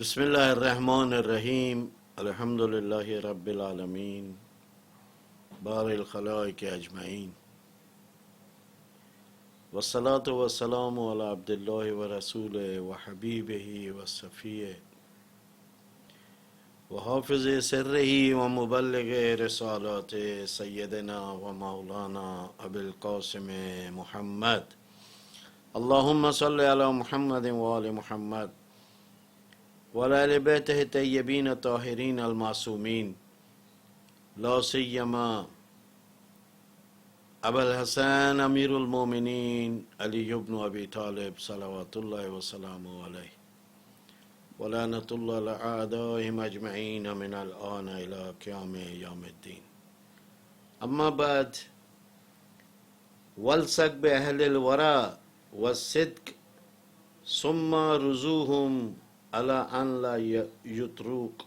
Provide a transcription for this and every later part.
بسم اللہ الرحمن الرحیم الحمد للہ رب العالمین بار الخلائق اجمعین والصلاة والسلام علی عبد اللہ ورسول وحبیبہ وصفیہ وحافظ سرہ ومبلغ رسالات سیدنا ومولانا ابی القاسم محمد اللہم صلی علی محمد وآل محمد وعلى آل بیتہ الطیبین الطاہرین المعصومین لا سیما ابا الحسن امیر المومنین علی بن ابی طالب صلوات اللہ وسلامہ علیہ ولعنۃ اللہ علی اعدائہم اجمعین من الآن الی قیام یوم الدین. اما بعد، والصق بأہل الورا والصدق ثم رزوہم على ان لا يتروق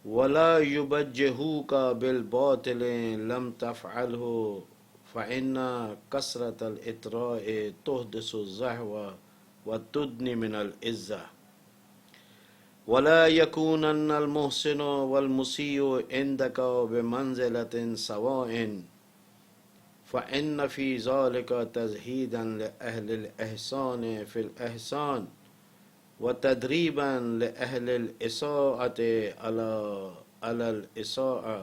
ولا يبجحوك بالباطل لم تفعله فإن كثرة الإطراء تحدث الزهو وتدني من العزة ولا يكونن المحسن والمسيء عندك بمنزلة سواء فإن في ذلك تزهيدا لأهل الإحسان في الإحسان وتدريبا لأهل الإساءة على الإساءة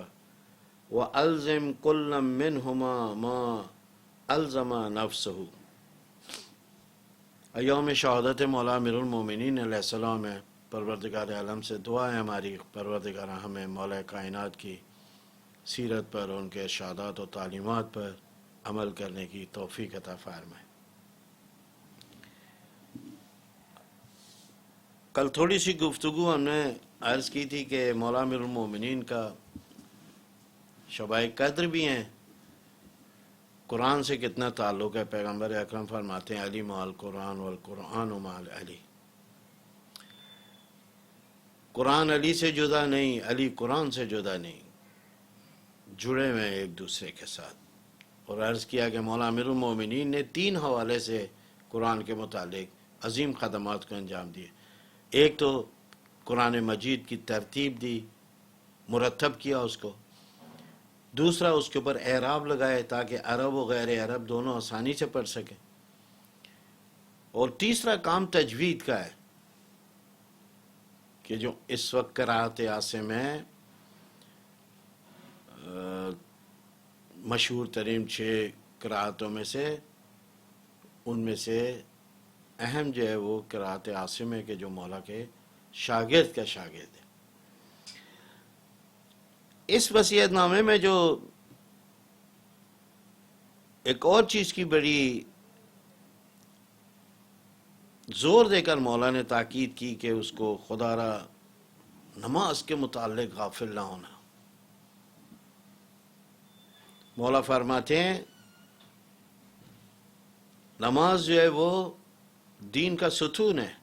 وألزم كل منهما ما ألزم نفسه. ایام شہادت مولا امیر المومنین علیہ السلام ہے. پروردگار عالم سے دعا ہے ہماری، پروردگار ہمیں مولا کائنات کی سیرت پر، ان کے ارشادات و تعلیمات پر عمل کرنے کی توفیق عطا فرمائے. کل تھوڑی سی گفتگو ہم نے عرض کی تھی کہ مولا امیر المومنین کا شبۂ قدر بھی ہیں، قرآن سے کتنا تعلق ہے. پیغمبر اکرم فرماتے ہیں علی مع القرآن والقرآن مع علی. قرآن علی سے جدا نہیں، علی قرآن سے جدا نہیں، جڑے ہوئے ہیں ایک دوسرے کے ساتھ. اور عرض کیا کہ مولا امیر المومنین نے 3 حوالے سے قرآن کے متعلق عظیم خدمات کو انجام دیے. ایک تو قرآن مجید کی ترتیب دی، مرتب کیا اس کو. دوسرا اس کے اوپر اعراب لگائے تاکہ عرب و غیر عرب دونوں آسانی سے پڑھ سکیں. اور تیسرا کام تجوید کا ہے کہ جو اس وقت قراءت عاصم ہے، مشہور ترین 6 قراءتوں میں سے، ان میں سے اہم جو ہے وہ قراءت عاصم ہے کہ جو مولا کے شاگرد کا شاگرد ہے. اس وصیت نامے میں جو ایک اور چیز کی بڑی زور دے کر مولا نے تاکید کی کہ اس کو خدا را نماز کے متعلق غافل نہ ہونا. مولا فرماتے ہیں نماز جو ہے وہ دین کا ستون ہے.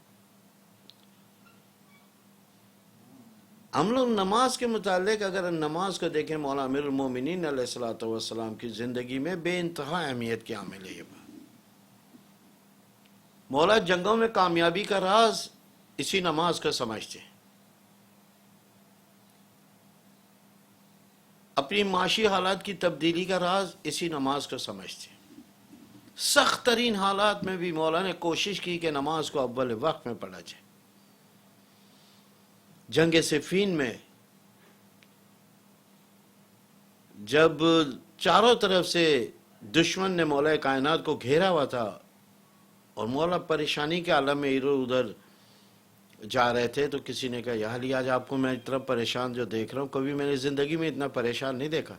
ہم لوگ نماز کے متعلق اگر نماز کو دیکھیں، مولا امیر المومنین علیہ الصلوۃ والسلام کی زندگی میں بے انتہا اہمیت کی حامل ہے یہ بات. مولا جنگوں میں کامیابی کا راز اسی نماز کو سمجھتے ہیں. اپنی معاشی حالات کی تبدیلی کا راز اسی نماز کو سمجھتے ہیں. سخت ترین حالات میں بھی مولا نے کوشش کی کہ نماز کو اول وقت میں پڑھا جائے. جنگ صفین میں جب چاروں طرف سے دشمن نے مولا کائنات کو گھیرا ہوا تھا اور مولا پریشانی کے عالم میں ادھر ادھر جا رہے تھے، تو کسی نے کہا یا علی، آج آپ کو میں اتنا پریشان جو دیکھ رہا ہوں، کبھی میں نے زندگی میں اتنا پریشان نہیں دیکھا.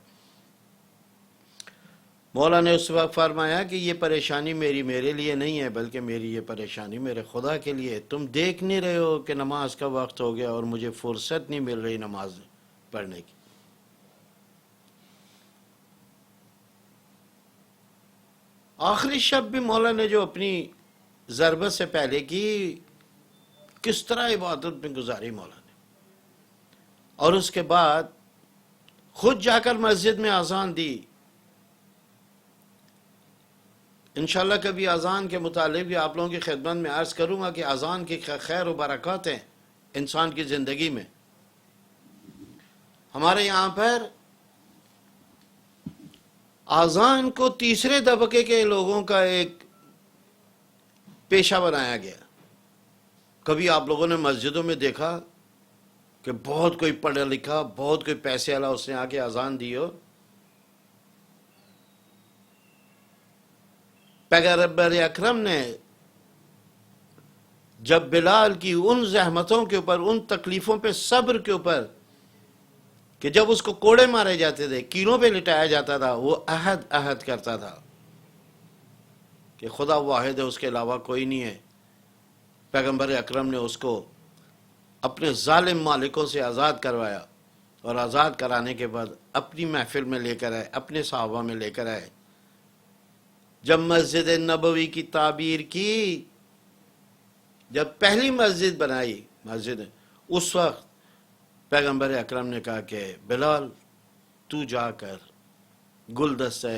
مولا نے اس وقت فرمایا کہ یہ پریشانی میرے لیے نہیں ہے، بلکہ میری یہ پریشانی میرے خدا کے لیے ہے. تم دیکھ نہیں رہے ہو کہ نماز کا وقت ہو گیا اور مجھے فرصت نہیں مل رہی نماز پڑھنے کی. آخری شب بھی مولا نے جو اپنی ضربت سے پہلے کی، کس طرح عبادت میں گزاری مولا نے. اور اس کے بعد خود جا کر مسجد میں اذان دی انشاءاللہ کبھی اذان کے متعلق بھی آپ لوگوں کی خدمت میں عرض کروں گا کہ اذان کی خیر و برکات ہیں انسان کی زندگی میں. ہمارے یہاں پر اذان کو تیسرے طبقے کے لوگوں کا ایک پیشہ بنایا گیا. کبھی آپ لوگوں نے مسجدوں میں دیکھا کہ بہت کوئی پڑھا لکھا، بہت کوئی پیسے والا اس نے آ کے اذان دی ہو؟ پیغمبر اکرم نے جب بلال کی ان زحمتوں کے اوپر، ان تکلیفوں پہ، صبر کے اوپر، کہ جب اس کو کوڑے مارے جاتے تھے، کینوں پہ لٹایا جاتا تھا، وہ عہد کرتا تھا کہ خدا واحد ہے، اس کے علاوہ کوئی نہیں ہے. پیغمبر اکرم نے اس کو اپنے ظالم مالکوں سے آزاد کروایا، اور آزاد کرانے کے بعد اپنی محفل میں لے کر آئے، اپنے صحابہ میں لے کر آئے. جب مسجد نبوی کی تعبیر کی، جب پہلی مسجد بنائی مسجد، اس وقت پیغمبر اکرم نے کہا کہ بلال تو جا کر گلدستہ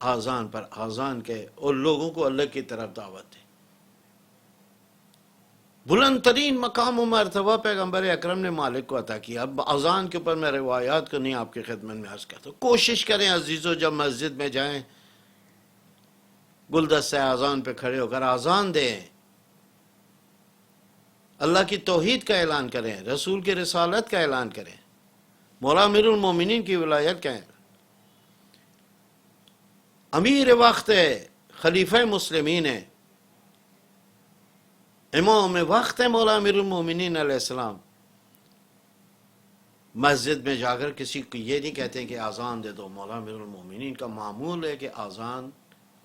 آذان پر آذان کے اور لوگوں کو اللہ کی طرف دعوت دے. بلند ترین مقام و مرتبہ پیغمبر اکرم نے مالک کو عطا کیا. اب اذان کے اوپر میں روایات کو نہیں آپ کی خدمت میں عرض کرتا ہوں. کوشش کریں عزیزو، جب مسجد میں جائیں گلدستہ اذان پہ کھڑے ہو کر اذان دیں، اللہ کی توحید کا اعلان کریں، رسول کی رسالت کا اعلان کریں، مولا امیر المومنین کی ولایت کہیں. امیر وقت ہے، خلیفہ مسلمین ہے، امام وقت ہے مولا امیر المومنین علیہ السلام. مسجد میں جا کر کسی کو یہ نہیں کہتے کہ اذان دے دو. مولا امیر المومنین کا معمول ہے کہ اذان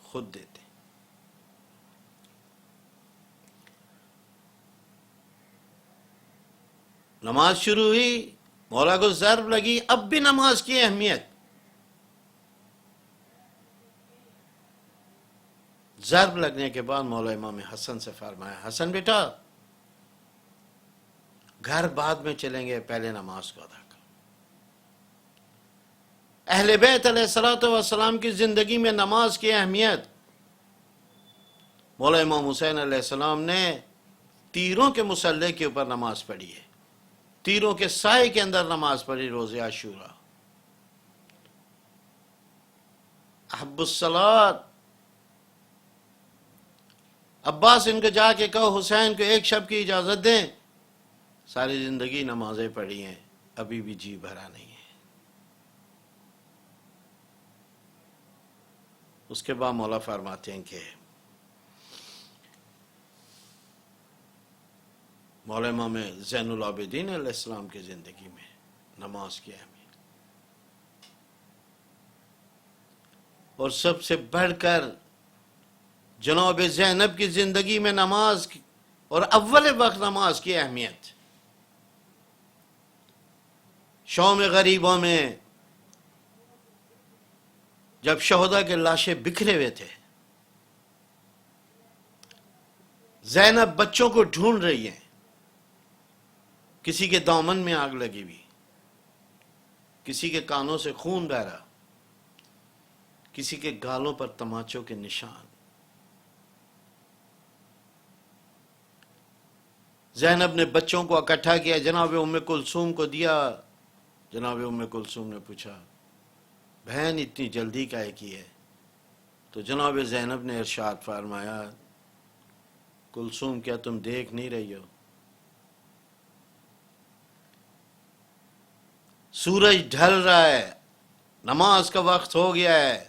خود دیتے. نماز شروع ہوئی، مولا کو ضرب لگی. اب بھی نماز کی اہمیت. ضرب لگنے کے بعد مولا امام حسن سے فرمایا، حسن بیٹا گھر بعد میں چلیں گے، پہلے نماز کو ادا کر. اہل بیت علیہ الصلوۃ والسلام کی زندگی میں نماز کی اہمیت. مولا امام حسین علیہ السلام نے تیروں کے مسلح کے اوپر نماز پڑھی ہے، تیروں کے سائے کے اندر نماز پڑھی روز عاشورہ. احب الصلاۃ. عباس ان کو جا کے کہو حسین کو ایک شب کی اجازت دیں. ساری زندگی نمازیں پڑھی ہیں، ابھی بھی جی بھرا نہیں ہے. اس کے بعد مولا فرماتے ہیں کہ مولا امام زین العابدین علیہ السلام کی زندگی میں نماز کی اہمیت، اور سب سے بڑھ کر جناب زینب کی زندگی میں نماز اور اول وقت نماز کی اہمیت. شام غریبوں میں جب شہداء کے لاشیں بکھرے ہوئے تھے، زینب بچوں کو ڈھونڈ رہی ہیں. کسی کے دامن میں آگ لگی ہوئی، کسی کے کانوں سے خون بہہ رہا، کسی کے گالوں پر تماچوں کے نشان. زینب نے بچوں کو اکٹھا کیا، جناب ام کلثوم کو دیا. جناب ام کلثوم نے پوچھا بہن اتنی جلدی کاہے کی ہے؟ تو جناب زینب نے ارشاد فرمایا، کلثوم کیا تم دیکھ نہیں رہی ہو؟ سورج ڈھل رہا ہے، نماز کا وقت ہو گیا ہے.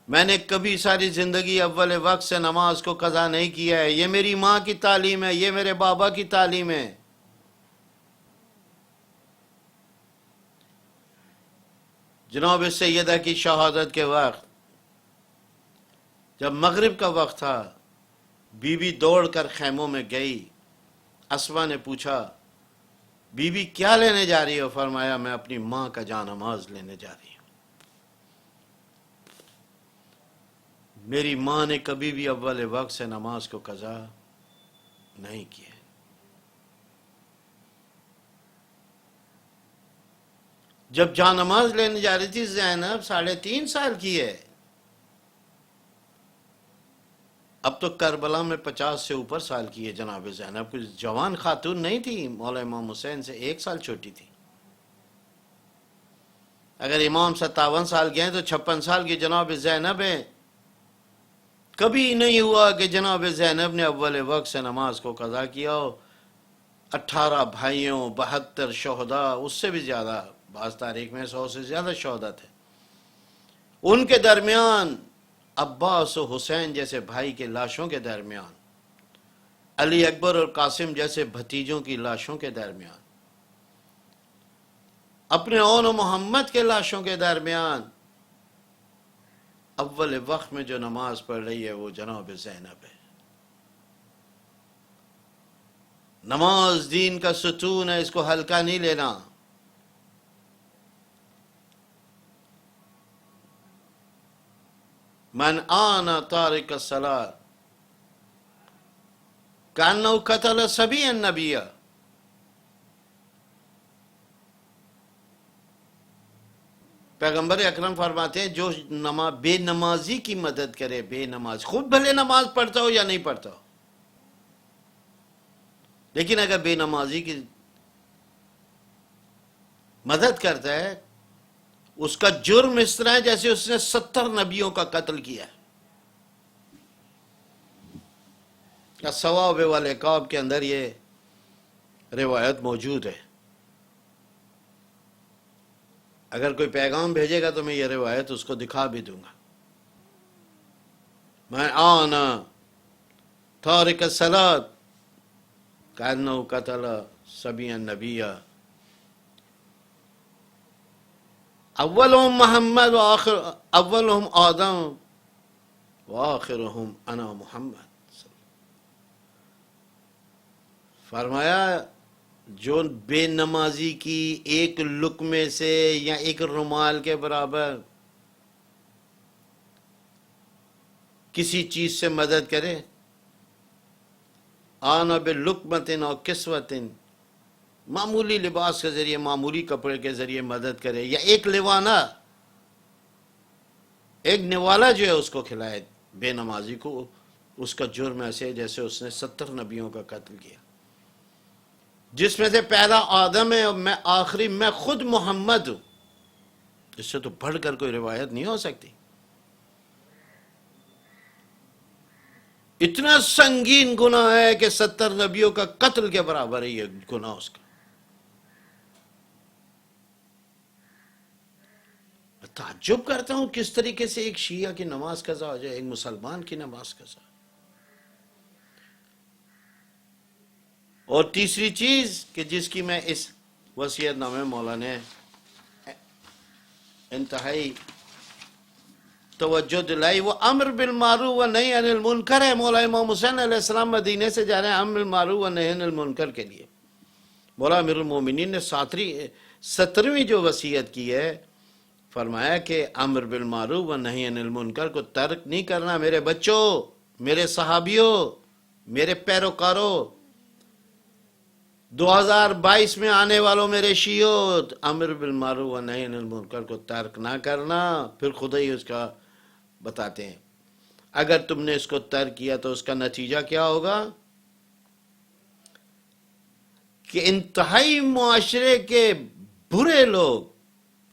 میں نے کبھی ساری زندگی اول وقت سے نماز کو قضا نہیں کیا ہے. یہ میری ماں کی تعلیم ہے، یہ میرے بابا کی تعلیم ہے. جناب سیدہ کی شہادت کے وقت جب مغرب کا وقت تھا، بی بی دوڑ کر خیموں میں گئی. اسما نے پوچھا بی بی کیا لینے جا رہی ہو؟ فرمایا میں اپنی ماں کا جان نماز لینے جا رہی ہوں. میری ماں نے کبھی بھی اول وقت سے نماز کو قضا نہیں کیا. جب جان نماز لینے جا رہی تھی زینب 3.5 سال کی ہے. اب تو کربلا میں 50 سے اوپر سال کی ہے جناب زینب، کوئی جوان خاتون نہیں تھی، مولا امام حسین سے 1 سال چھوٹی تھی۔ اگر امام 57 سال کے ہیں تو 56 سال کی جناب زینب ہے۔ کبھی نہیں ہوا کہ جناب زینب نے اول وقت سے نماز کو قضا کیا ہو۔ 18 بھائیوں، 72 شہداء، اس سے بھی زیادہ، بعض تاریخ میں 100 سے زیادہ شہداء تھے، ان کے درمیان عباس و حسین جیسے بھائی کے لاشوں کے درمیان، علی اکبر اور قاسم جیسے بھتیجوں کی لاشوں کے درمیان، اپنے اون و محمد کے لاشوں کے درمیان اول وقت میں جو نماز پڑھ رہی ہے وہ جناب زینب ہے۔ نماز دین کا ستون ہے، اس کو ہلکا نہیں لینا۔ من آنا تارک الصلاۃ کأنہ قتل صبیا نبیا۔ پیغمبر اکرم فرماتے ہیں جو بے نمازی کی مدد کرے، بے نماز، خود بھلے نماز پڑھتا ہو یا نہیں پڑھتا ہو، لیکن اگر بے نمازی کی مدد کرتا ہے، اس کا جرم اس طرح ہے جیسے اس نے 70 نبیوں کا قتل کیا ہے۔ الثواب والعقاب کے اندر یہ روایت موجود ہے۔ اگر کوئی پیغام بھیجے گا تو میں یہ روایت اس کو دکھا بھی دوں گا۔ میں آنا تارک الصلاۃ کأنہ قتل صبیا نبیا۔ اولهم محمد اولهم آدم وآخرهم انا محمد۔ فرمایا جو بے نمازی کی ایک لقمے سے یا ایک رومال کے برابر کسی چیز سے مدد کرے، آنا بلقمۃ او کسوۃ، معمولی لباس کے ذریعے، معمولی کپڑے کے ذریعے مدد کرے، یا ایک لوانا، ایک نوالا جو ہے اس کو کھلائے بے نمازی کو، اس کا جرم ایسے جیسے اس نے 70 نبیوں کا قتل کیا، جس میں سے پہلا آدم ہے اور میں آخری، میں خود محمد ہوں۔ اس سے تو بڑھ کر کوئی روایت نہیں ہو سکتی۔ اتنا سنگین گناہ ہے کہ 70 نبیوں کا قتل کے برابر ہے یہ گناہ اس کا۔ تعجب کرتا ہوں کس طریقے سے ایک شیعہ کی نماز قضا ہو جائے، ایک مسلمان کی نماز قضا۔ اور تیسری چیز کہ جس کی میں اس وصیت نامے مولا نے انتہائی توجہ دلائی، وہ امر بالمعروف و نہی عن المنکر ہے۔ مولا امام حسین علیہ السلام مدینے سے جا رہے ہیں امر بالمعروف و نہی عن المنکر کے لیے۔ مولا امیر المومنین نے 17ویں جو وصیت کی ہے، فرمایا کہ امر بالمعروف و نہی عن المنکر کو ترک نہیں کرنا۔ میرے بچوں، میرے صحابیوں، میرے پیروکاروں، 2022 میں آنے والوں میرے شیعوں، امر بالمعروف و نہی عن المنکر کو ترک نہ کرنا۔ پھر خدا ہی اس کا بتاتے ہیں، اگر تم نے اس کو ترک کیا تو اس کا نتیجہ کیا ہوگا کہ انتہائی معاشرے کے برے لوگ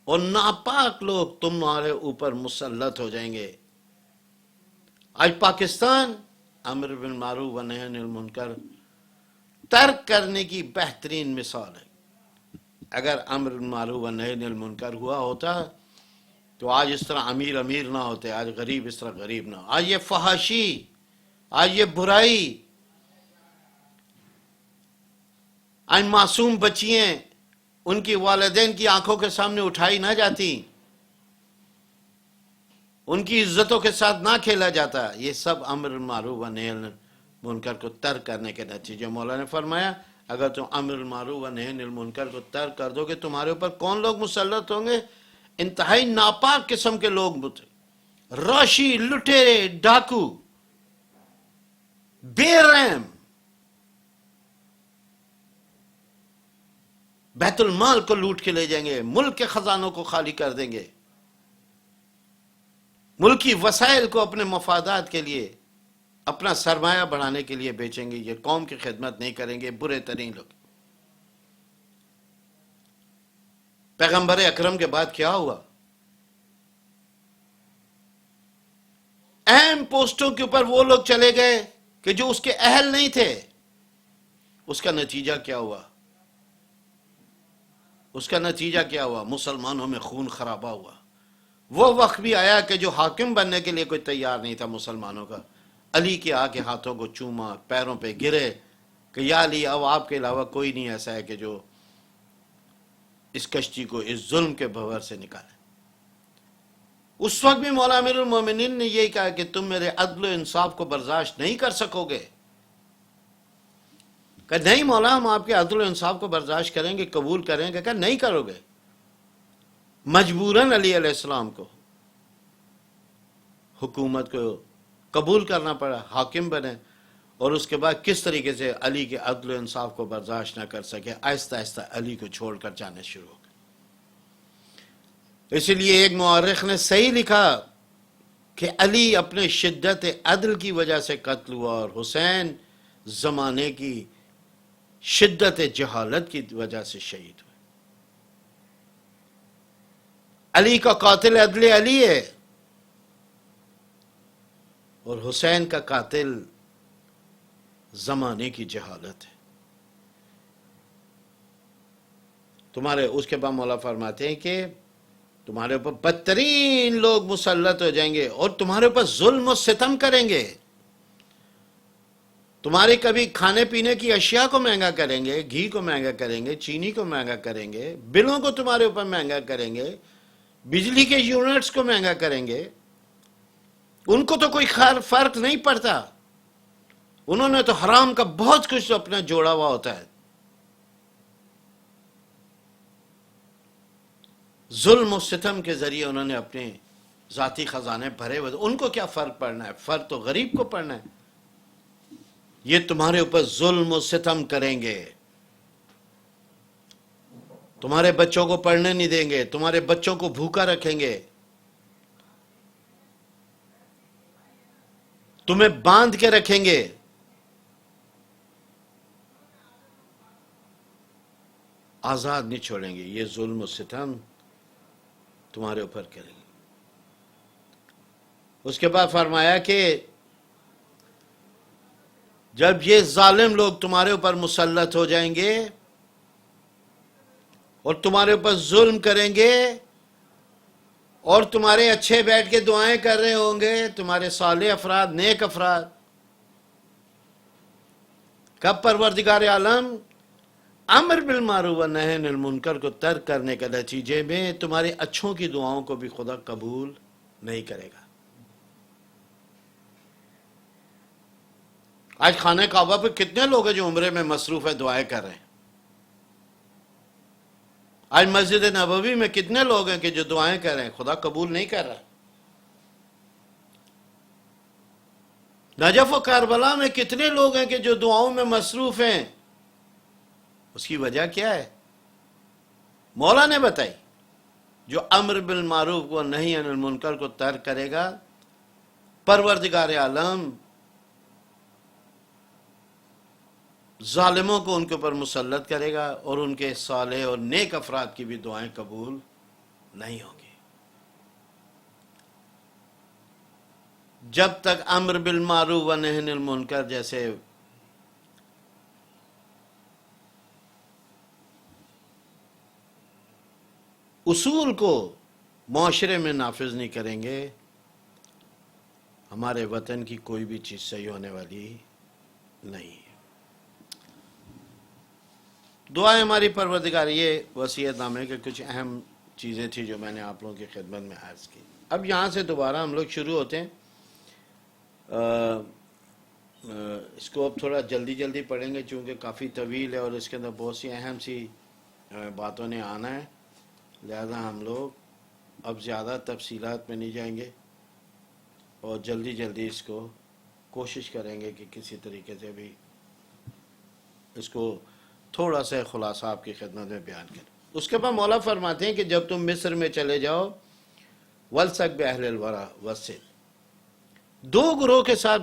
اور ناپاک لوگ تمہارے اوپر مسلط ہو جائیں گے۔ آج پاکستان امر بالمعروف و نہی عن المنکر ترک کرنے کی بہترین مثال ہے۔ اگر امر بالمعروف و نہی عن المنکر ہوا ہوتا تو آج اس طرح امیر امیر نہ ہوتے، آج غریب اس طرح غریب نہ ہو۔ آج یہ فحاشی، آج یہ برائی، آج معصوم بچیاں ان کی والدین کی آنکھوں کے سامنے اٹھائی نہ جاتی، ان کی عزتوں کے ساتھ نہ کھیلا جاتا۔ یہ سب امر بالمعروف و نہی عن المنکر کو ترک کرنے کے نتیجے۔ مولا نے فرمایا اگر تم امر بالمعروف و نہی عن المنکر کو ترک کر دو گے، تمہارے اوپر کون لوگ مسلط ہوں گے؟ انتہائی ناپاک قسم کے لوگ، راشی، لٹیرے، ڈاکو، بے رحم، بیت المال کو لوٹ کے لے جائیں گے، ملک کے خزانوں کو خالی کر دیں گے، ملکی وسائل کو اپنے مفادات کے لیے اپنا سرمایہ بڑھانے کے لیے بیچیں گے، یہ قوم کی خدمت نہیں کریں گے، برے ترین لوگ۔ پیغمبر اکرم کے بعد کیا ہوا؟ اہم پوسٹوں کے اوپر وہ لوگ چلے گئے کہ جو اس کے اہل نہیں تھے۔ اس کا نتیجہ کیا ہوا؟ اس کا نتیجہ کیا ہوا؟ مسلمانوں میں خون خرابہ ہوا۔ وہ وقت بھی آیا کہ جو حاکم بننے کے لیے کوئی تیار نہیں تھا مسلمانوں کا، علی کے آ کے ہاتھوں کو چوما، پیروں پہ گرے کہ یا علی، اب آپ کے علاوہ کوئی نہیں ایسا ہے کہ جو اس کشتی کو اس ظلم کے بھور سے نکالے۔ اس وقت بھی مولا امیر المومنین نے یہی کہا کہ تم میرے عدل و انصاف کو برداشت نہیں کر سکو گے۔ کہ نہیں مولا، ہم آپ کے عدل و انصاف کو برداشت کریں گے، قبول کریں گے۔ کہ نہیں کرو گے۔ مجبوراً علی علیہ السلام کو حکومت کو قبول کرنا پڑا، حاکم بنے، اور اس کے بعد کس طریقے سے علی کے عدل و انصاف کو برداشت نہ کر سکے، آہستہ آہستہ علی کو چھوڑ کر جانے شروع ہو گئے۔ اسی لیے ایک مورخ نے صحیح لکھا کہ علی اپنے شدت عدل کی وجہ سے قتل ہوا، اور حسین زمانے کی شدت جہالت کی وجہ سے شہید ہوئے۔ علی کا قاتل عدل علی ہے، اور حسین کا قاتل زمانے کی جہالت ہے۔ تمہارے اس کے بعد مولا فرماتے ہیں کہ تمہارے اوپر بدترین لوگ مسلط ہو جائیں گے، اور تمہارے اوپر ظلم و ستم کریں گے۔ تمہارے کبھی کھانے پینے کی اشیاء کو مہنگا کریں گے، گھی کو مہنگا کریں گے، چینی کو مہنگا کریں گے، بلوں کو تمہارے اوپر مہنگا کریں گے، بجلی کے یونٹس کو مہنگا کریں گے۔ ان کو تو کوئی فرق نہیں پڑتا، انہوں نے تو حرام کا بہت کچھ اپنا جوڑا ہوا ہوتا ہے۔ ظلم و ستم کے ذریعے انہوں نے اپنے ذاتی خزانے بھرے ہوئے، ان کو کیا فرق پڑنا ہے؟ فرق تو غریب کو پڑنا ہے۔ یہ تمہارے اوپر ظلم و ستم کریں گے، تمہارے بچوں کو پڑھنے نہیں دیں گے، تمہارے بچوں کو بھوکا رکھیں گے، تمہیں باندھ کے رکھیں گے، آزاد نہیں چھوڑیں گے۔ یہ ظلم و ستم تمہارے اوپر کریں گے۔ اس کے بعد فرمایا کہ جب یہ ظالم لوگ تمہارے اوپر مسلط ہو جائیں گے اور تمہارے اوپر ظلم کریں گے، اور تمہارے اچھے بیٹھ کے دعائیں کر رہے ہوں گے، تمہارے صالح افراد، نیک افراد، کب پروردگار عالم امر بالمعروف و نہی عن المنکر کو ترک کرنے کے نتیجے میں تمہارے اچھوں کی دعاؤں کو بھی خدا قبول نہیں کرے گا۔ آج خانہ کعبہ پہ کتنے لوگ ہیں جو عمرے میں مصروف ہے، دعائیں کر رہے ہیں؟ آج مسجد نبوی میں کتنے لوگ ہیں کہ جو دعائیں کر رہے ہیں، خدا قبول نہیں کر رہا۔ نجف و کربلا میں کتنے لوگ ہیں کہ جو دعاؤں میں مصروف ہیں؟ اس کی وجہ کیا ہے؟ مولا نے بتائی، جو امر بالمعروف و نہی عن المنکر کو ترک کرے گا، پروردگار عالم ظالموں کو ان کے اوپر مسلط کرے گا، اور ان کے صالح اور نیک افراد کی بھی دعائیں قبول نہیں ہوں گی۔ جب تک امر بالمعروف و نہی عن المنکر جیسے اصول کو معاشرے میں نافذ نہیں کریں گے، ہمارے وطن کی کوئی بھی چیز صحیح ہونے والی نہیں ہے۔ دعائیں ہماری پروردگار، یہ وصیت نامے کے کچھ اہم چیزیں تھیں جو میں نے آپ لوگوں کی خدمت میں عرض کی۔ اب یہاں سے دوبارہ ہم لوگ شروع ہوتے ہیں۔ اس کو اب تھوڑا جلدی جلدی پڑھیں گے چونکہ کافی طویل ہے، اور اس کے اندر بہت سی اہم سی باتوں نے آنا ہے، لہذا ہم لوگ اب زیادہ تفصیلات میں نہیں جائیں گے، اور جلدی جلدی اس کو کوشش کریں گے کہ کسی طریقے سے بھی اس کو تھوڑا سا خلاصہ آپ کی خدمت میں بیان کریں۔ اس کے بعد مولا فرماتے ہیں کہ جب تم مصر میں چلے جاؤ، وَلْسَقْ بِأَهْلِ الْوَرَى وَسِّدْ، دو گروہ کے ساتھ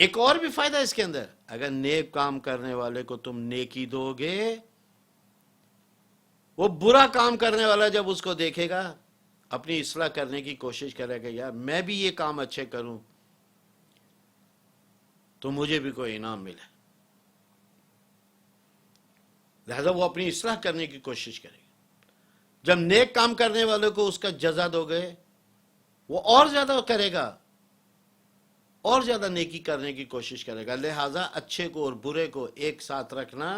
ایک اور بھی فائدہ اس کے اندر، اگر نیک کام کرنے والے کو تم نیکی دو گے، وہ برا کام کرنے والا جب اس کو دیکھے گا اپنی اصلاح کرنے کی کوشش کرے گا، یار میں بھی یہ کام اچھے کروں تو مجھے بھی کوئی انعام ملے، لہذا وہ اپنی اصلاح کرنے کی کوشش کرے گا۔ جب نیک کام کرنے والے کو اس کا جزا دو گے، وہ اور زیادہ کرے گا، اور زیادہ نیکی کرنے کی کوشش کرے گا، لہذا اچھے کو اور برے کو ایک ساتھ رکھنا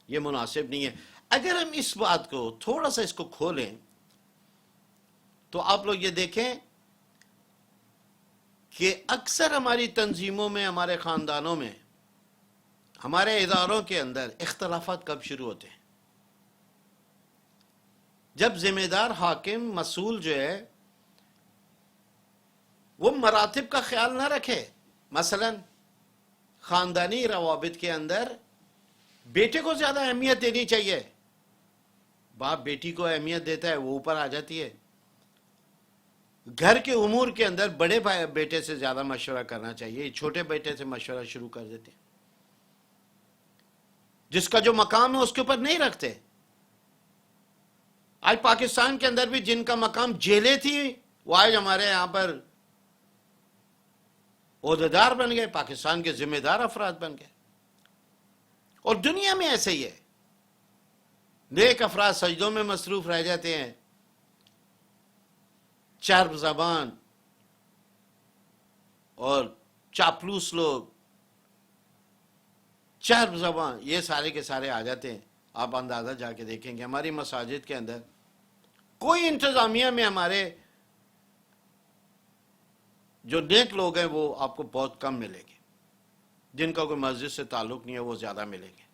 یہ مناسب نہیں ہے۔ اگر ہم اس بات کو تھوڑا سا اس کو کھولیں تو آپ لوگ یہ دیکھیں کہ اکثر ہماری تنظیموں میں، ہمارے خاندانوں میں، ہمارے اداروں کے اندر اختلافات کب شروع ہوتے ہیں؟ جب ذمہ دار حاکم، مسئول جو ہے وہ مراتب کا خیال نہ رکھے۔ مثلا خاندانی روابط کے اندر بیٹے کو زیادہ اہمیت دینی چاہیے، باپ بیٹی کو اہمیت دیتا ہے، وہ اوپر آ جاتی ہے۔ گھر کے امور کے اندر بڑے بیٹے سے زیادہ مشورہ کرنا چاہیے، چھوٹے بیٹے سے مشورہ شروع کر دیتے ہیں، جس کا جو مقام ہے اس کے اوپر نہیں رکھتے۔ آج پاکستان کے اندر بھی جن کا مقام جیلیں تھی وہ آج ہمارے یہاں پر عہدیدار بن گئے، پاکستان کے ذمہ دار افراد بن گئے۔ اور دنیا میں ایسے ہی ہے، نیک افراد سجدوں میں مصروف رہ جاتے ہیں، چرب زبان اور چاپلوس لوگ، چرب زبان، یہ سارے کے سارے آ جاتے ہیں۔ آپ اندازہ جا کے دیکھیں گے ہماری مساجد کے اندر کوئی انتظامیہ میں ہمارے جو نیک لوگ ہیں وہ آپ کو بہت کم ملیں گے، جن کا کوئی مسجد سے تعلق نہیں ہے وہ زیادہ ملیں گے،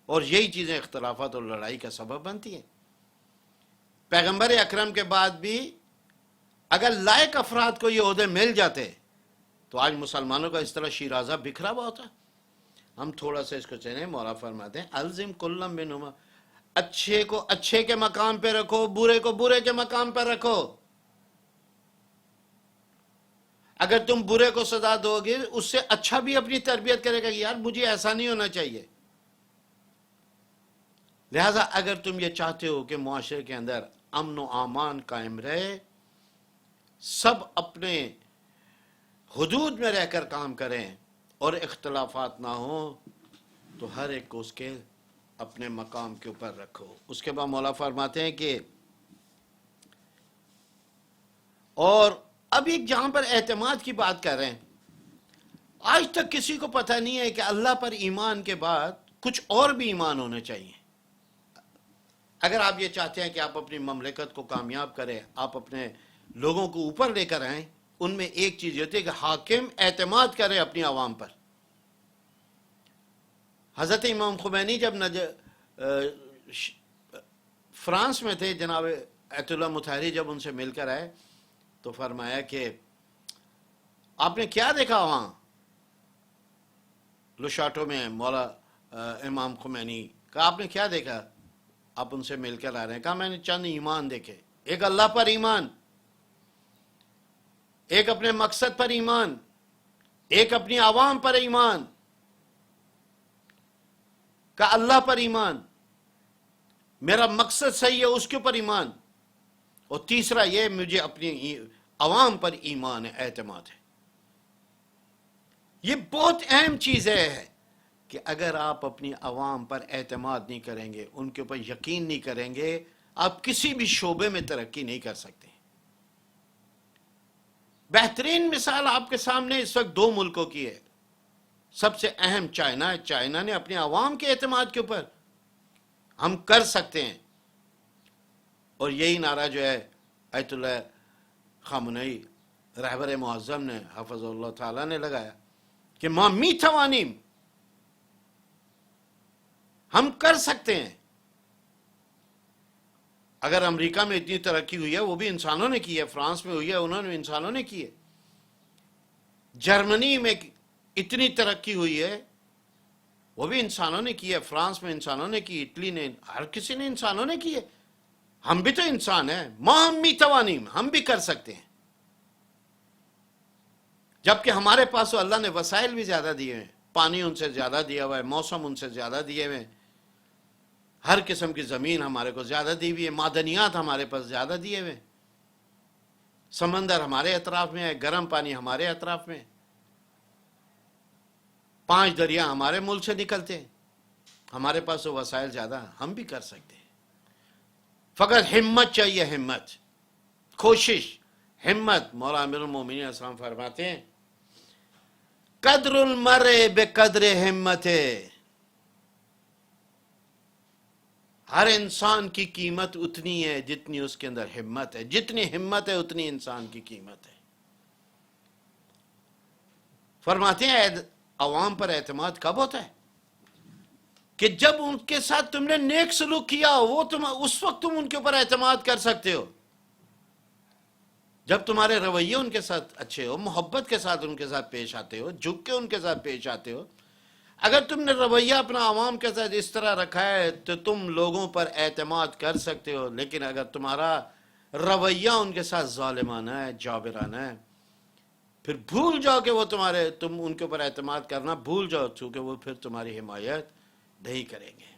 اور یہی چیزیں اختلافات اور لڑائی کا سبب بنتی ہیں۔ پیغمبر اکرم کے بعد بھی اگر لائق افراد کو یہ عہدے مل جاتے تو آج مسلمانوں کا اس طرح شیرازہ بکھرا ہوا ہوتا۔ ہم تھوڑا سا اس کو چاہیں، مولا فرماتے ہیں الزم کلم منہما، اچھے کو اچھے کے مقام پہ رکھو، برے کو برے کے مقام پہ رکھو۔ اگر تم برے کو سزا دو گے، اس سے اچھا بھی اپنی تربیت کرے گا، یار مجھے ایسا نہیں ہونا چاہیے۔ لہذا اگر تم یہ چاہتے ہو کہ معاشرے کے اندر امن و امان قائم رہے، سب اپنے حدود میں رہ کر کام کریں اور اختلافات نہ ہوں، تو ہر ایک کو اس کے اپنے مقام کے اوپر رکھو۔ اس کے بعد مولا فرماتے ہیں کہ اور اب ایک جہاں پر اعتماد کی بات کر رہے ہیں، آج تک کسی کو پتہ نہیں ہے کہ اللہ پر ایمان کے بعد کچھ اور بھی ایمان ہونے چاہیے۔ اگر آپ یہ چاہتے ہیں کہ آپ اپنی مملکت کو کامیاب کریں، آپ اپنے لوگوں کو اوپر لے کر آئیں، ان میں ایک چیز یہ ہوتی ہے کہ حاکم اعتماد کرے اپنی عوام پر۔ حضرت امام خمینی جب فرانس میں تھے، جناب ایت اللہ مطہری جب ان سے مل کر آئے تو فرمایا کہ آپ نے کیا دیکھا وہاں لوشاٹو میں؟ مولا امام خمینی کہا آپ نے کیا دیکھا؟ آپ ان سے مل کر آ رہے ہیں۔ کہا میں نے چند ایمان دیکھے، ایک اللہ پر ایمان، ایک اپنے مقصد پر ایمان، ایک اپنی عوام پر ایمان، کہ اللہ پر ایمان، میرا مقصد صحیح ہے اس کے اوپر ایمان، اور تیسرا یہ مجھے اپنی عوام پر ایمان ہے، اعتماد ہے۔ یہ بہت اہم چیز ہے کہ اگر آپ اپنی عوام پر اعتماد نہیں کریں گے، ان کے اوپر یقین نہیں کریں گے، آپ کسی بھی شعبے میں ترقی نہیں کر سکتے۔ بہترین مثال آپ کے سامنے اس وقت دو ملکوں کی ہے، سب سے اہم چائنا ہے۔ چائنا نے اپنے عوام کے اعتماد کے اوپر ہم کر سکتے ہیں، اور یہی نعرہ جو ہے ایت اللہ خامنئی رہبر معظم نے حفظ اللہ تعالیٰ نے لگایا کہ ماں می توانیم، ہم کر سکتے ہیں۔ اگر امریکہ میں اتنی ترقی ہوئی ہے وہ بھی انسانوں نے کی ہے، فرانس میں ہوئی ہے انہوں نے انسانوں نے کی ہے، جرمنی میں اتنی ترقی ہوئی ہے وہ بھی انسانوں نے کی ہے، فرانس میں انسانوں نے کی، اٹلی نے، ہر کسی نے انسانوں نے کی ہے۔ ہم بھی تو انسان ہیں، ما ہم می توانیم، ہم بھی کر سکتے ہیں۔ جبکہ ہمارے پاس تو اللہ نے وسائل بھی زیادہ دیے ہیں، پانی ان سے زیادہ دیا ہوا ہے، موسم ان سے زیادہ دیے ہوئے ہیں، ہر قسم کی زمین ہمارے کو زیادہ دی ہوئی ہے، معدنیات ہمارے پاس زیادہ دیے ہوئے ہیں، سمندر ہمارے اطراف میں ہے، گرم پانی ہمارے اطراف میں ہے، 5 دریا ہمارے ملک سے نکلتے ہیں، ہمارے پاس تو وسائل زیادہ ہیں، ہم بھی کر سکتے ہیں، فقط ہمت چاہیے، ہمت، کوشش، ہمت۔ مولا امیر المومنین علیہ السلام فرماتے ہیں قدر المرء بقدر ہمت، ہر انسان کی قیمت اتنی ہے جتنی اس کے اندر ہمت ہے، جتنی ہمت ہے اتنی انسان کی قیمت ہے۔ فرماتے ہیں عوام پر اعتماد کب ہوتا ہے؟ کہ جب ان کے ساتھ تم نے نیک سلوک کیا، وہ اس وقت تم ان کے اوپر اعتماد کر سکتے ہو، جب تمہارے رویے ان کے ساتھ اچھے ہو، محبت کے ساتھ ان کے ساتھ پیش آتے ہو، جھک کے ان کے ساتھ پیش آتے ہو۔ اگر تم نے رویہ اپنا عوام کے ساتھ اس طرح رکھا ہے تو تم لوگوں پر اعتماد کر سکتے ہو، لیکن اگر تمہارا رویہ ان کے ساتھ ظالمانہ ہے، جابرانہ ہے، پھر بھول جاؤ کہ وہ تم ان کے اوپر اعتماد کرنا بھول جاؤ، چونکہ وہ پھر تمہاری حمایت نہیں کریں گے۔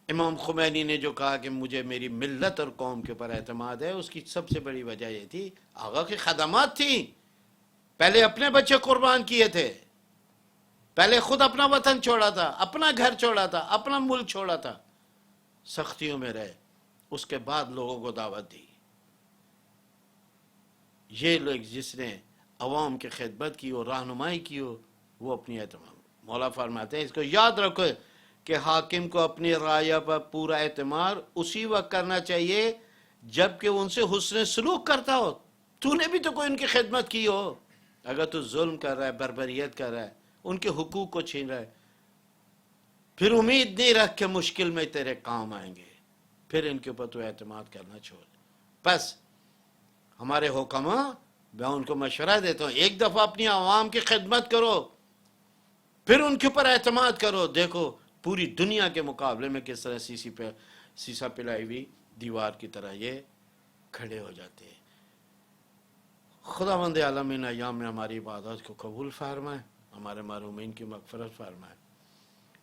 امام خمینی نے جو کہا کہ مجھے میری ملت اور قوم کے اوپر اعتماد ہے، اس کی سب سے بڑی وجہ یہ تھی آقا کی خدمات تھیں، پہلے اپنے بچے قربان کیے تھے، پہلے خود اپنا وطن چھوڑا تھا، اپنا گھر چھوڑا تھا، اپنا ملک چھوڑا تھا، سختیوں میں رہے، اس کے بعد لوگوں کو دعوت دی۔ یہ لوگ جس نے عوام کی خدمت کی ہو، رہنمائی کی ہو، وہ اپنی اعتماد، مولا فرماتے ہیں اس کو یاد رکھو کہ حاکم کو اپنی رعایا پر پورا اعتماد اسی وقت کرنا چاہیے جب کہ ان سے حسن سلوک کرتا ہو، تو نے بھی تو کوئی ان کی خدمت کی ہو۔ اگر تو ظلم کر رہا ہے، بربریت کر رہا ہے، ان کے حقوق کو چھین رہا ہے، پھر امید نہیں رکھ کے مشکل میں تیرے کام آئیں گے، پھر ان کے اوپر تو اعتماد کرنا چھوڑ۔ بس ہمارے حکماء، میں ان کو مشورہ دیتا ہوں، ایک دفعہ اپنی عوام کی خدمت کرو، پھر ان کے اوپر اعتماد کرو، دیکھو پوری دنیا کے مقابلے میں کس طرح سیسا پلائی ہوئی دیوار کی طرح یہ کھڑے ہو جاتے ہیں۔ خداوند عالم ان ایام میں ہماری عبادات کو قبول فرمائے، ہمارے مرحومین کی مغفرت فرمائے۔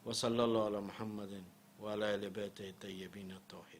وصلی اللہ علی محمد وعلی آل بیتہ الطیبین الطاہرین۔